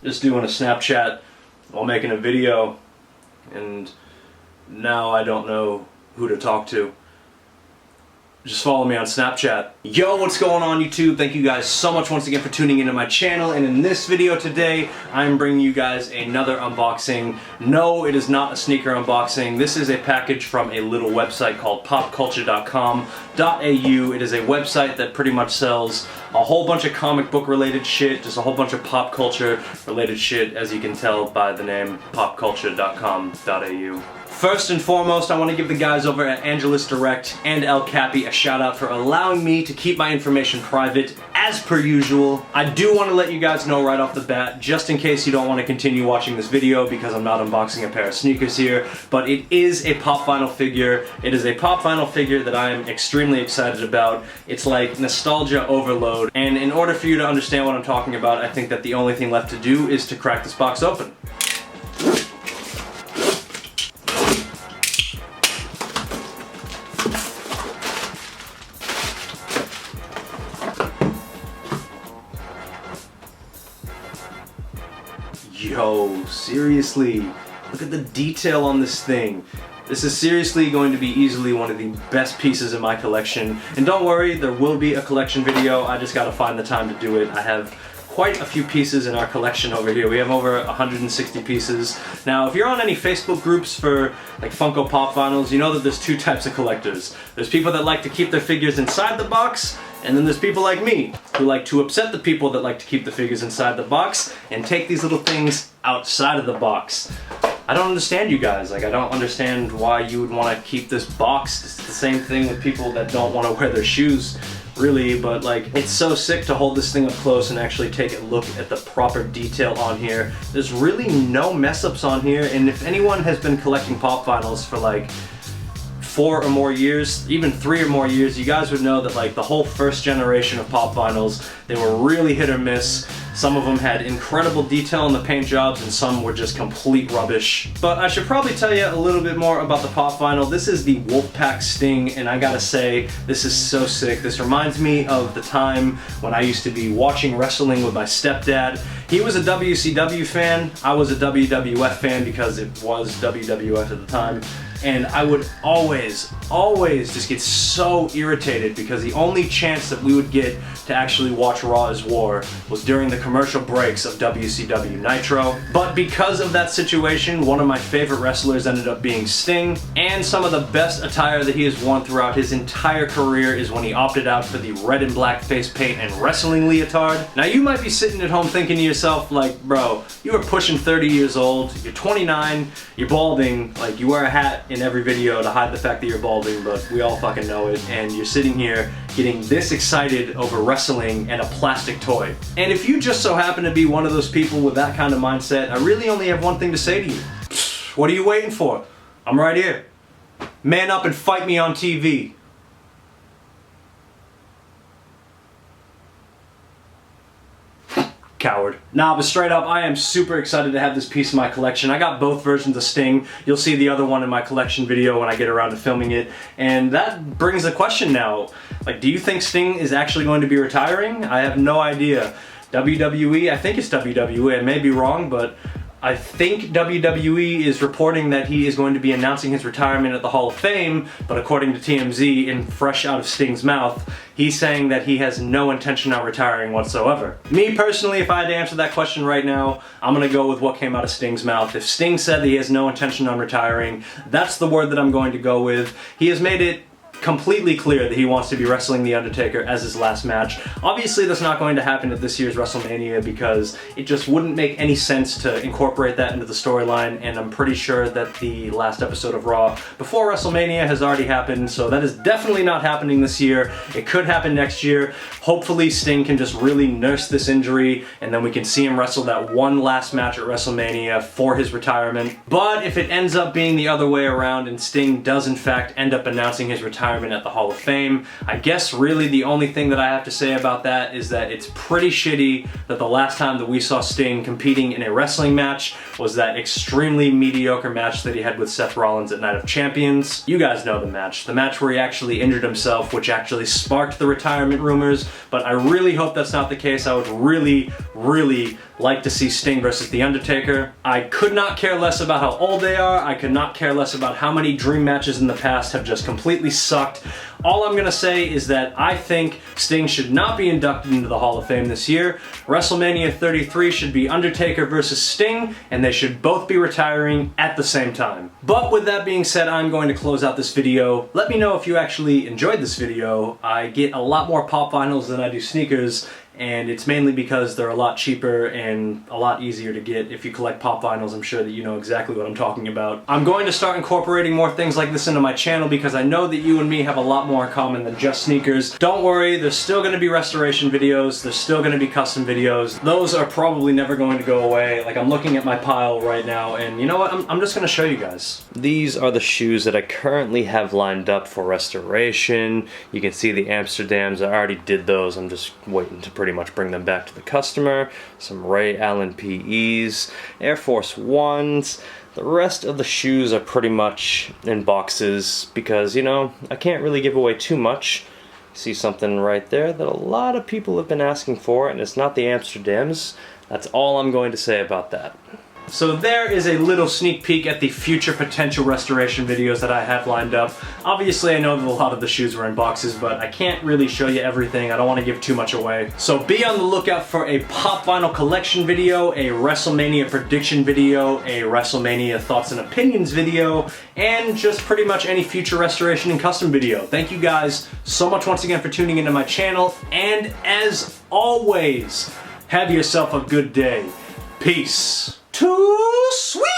just doing a Snapchat while making a video, and now I don't know who to talk to. Just follow me on Snapchat. Yo, what's going on YouTube? Thank you guys so much once again for tuning into my channel, and in this video today I'm bringing you guys another unboxing. No, it is not a sneaker unboxing. This is a package from a little website called popculture.com.au. It is a website that pretty much sells a whole bunch of comic book related shit, just a whole bunch of pop culture related shit, as you can tell by the name popculture.com.au. First and foremost, I want to give the guys over at Angelus Direct and El Capi a shout out for allowing me to keep my information private as per usual. I do want to let you guys know right off the bat, just in case you don't want to continue watching this video because I'm not unboxing a pair of sneakers here, but it is a Pop Vinyl figure. It is a Pop Vinyl figure that I am extremely excited about. It's like nostalgia overload, and in order for you to understand what I'm talking about, I think that the only thing left to do is to crack this box open. Yo, seriously, look at the detail on this thing. This is seriously going to be easily one of the best pieces in my collection. And don't worry, there will be a collection video. I just gotta find the time to do it. I have quite a few pieces in our collection over here. We have over 160 pieces. Now, if you're on any Facebook groups for like Funko Pop Vinyls, you know that there's two types of collectors. There's people that like to keep their figures inside the box, and then there's people like me who like to upset the people that like to keep the figures inside the box and take these little things outside of the box. I don't understand you guys. Like, I don't understand why you would want to keep this box. It's the same thing with people that don't want to wear their shoes, really, but like, it's so sick to hold this thing up close and actually take a look at the proper detail on here. There's really no mess ups on here, and if anyone has been collecting Pop Vinyls for like 4 or more years, even 3 or more years, you guys would know that like the whole first generation of Pop Vinyls, they were really hit or miss. Some of them had incredible detail in the paint jobs and some were just complete rubbish. But I should probably tell you a little bit more about the Pop Vinyl. This is the Wolfpack Sting, and I gotta say, this is so sick. This reminds me of the time when I used to be watching wrestling with my stepdad. He was a WCW fan, I was a WWF fan because it was WWF at the time. And I would always just get so irritated because the only chance that we would get to actually watch Raw is War was during the commercial breaks of WCW Nitro. But because of that situation, one of my favorite wrestlers ended up being Sting, and some of the best attire that he has worn throughout his entire career is when he opted out for the red and black face paint and wrestling leotard. Now you might be sitting at home thinking to yourself like, bro, you are pushing 30 years old, you're 29, you're balding, like you wear a hat in every video to hide the fact that you're balding, but we all fucking know it, and you're sitting here getting this excited over wrestling and a plastic toy. And if you just so happen to be one of those people with that kind of mindset, I really only have one thing to say to you. What are you waiting for? I'm right here. Man up and fight me on TV. Coward. Nah, but straight up, I am super excited to have this piece in my collection. I got both versions of Sting. You'll see the other one in my collection video when I get around to filming it. And that brings a question now. Like, do you think Sting is actually going to be retiring? I have no idea. WWE, I think it's WWE, I may be wrong, but I think WWE is reporting that he is going to be announcing his retirement at the Hall of Fame, but according to TMZ, in fresh out of Sting's mouth, he's saying that he has no intention of retiring whatsoever. Me personally, if I had to answer that question right now, I'm gonna go with what came out of Sting's mouth. If Sting said that he has no intention on retiring, that's the word that I'm going to go with. He has made it completely clear that he wants to be wrestling The Undertaker as his last match. Obviously that's not going to happen at this year's WrestleMania because it just wouldn't make any sense to incorporate that into the storyline, and I'm pretty sure that the last episode of Raw before WrestleMania has already happened, so that is definitely not happening this year. It could happen next year. Hopefully Sting can just really nurse this injury and then we can see him wrestle that one last match at WrestleMania for his retirement. But if it ends up being the other way around and Sting does in fact end up announcing his retirement at the Hall of Fame, I guess really the only thing that I have to say about that is that it's pretty shitty that the last time that we saw Sting competing in a wrestling match was that extremely mediocre match that he had with Seth Rollins at Night of Champions. You guys know the match where he actually injured himself, which actually sparked the retirement rumors, but I really hope that's not the case. I would really really like to see Sting versus The Undertaker. I could not care less about how old they are. I could not care less about how many dream matches in the past have just completely sucked. All I'm gonna say is that I think Sting should not be inducted into the Hall of Fame this year. WrestleMania 33 should be Undertaker versus Sting, and they should both be retiring at the same time. But with that being said, I'm going to close out this video. Let me know if you actually enjoyed this video. I get a lot more pop vinyls than I do sneakers, and it's mainly because they're a lot cheaper and a lot easier to get. If you collect pop vinyls, I'm sure that you know exactly what I'm talking about. I'm going to start incorporating more things like this into my channel because I know that you and me have a lot more in common than just sneakers. Don't worry, there's still going to be restoration videos, there's still going to be custom videos. Those are probably never going to go away. Like, I'm looking at my pile right now, and you know what, I'm just going to show you guys. These are the shoes that I currently have lined up for restoration. You can see the Amsterdams, I already did those, I'm just waiting to pretty much bring them back to the customer. Some Ray Allen PEs, Air Force Ones. The rest of the shoes are pretty much in boxes because, you know, I can't really give away too much. See something right there that a lot of people have been asking for, and it's not the Amsterdams. That's all I'm going to say about that. So there is a little sneak peek at the future potential restoration videos that I have lined up. Obviously, I know that a lot of the shoes were in boxes, but I can't really show you everything. I don't want to give too much away. So be on the lookout for a pop vinyl collection video, a WrestleMania prediction video, a WrestleMania thoughts and opinions video, and just pretty much any future restoration and custom video. Thank you guys so much once again for tuning into my channel, and as always, have yourself a good day. Peace. Too sweet!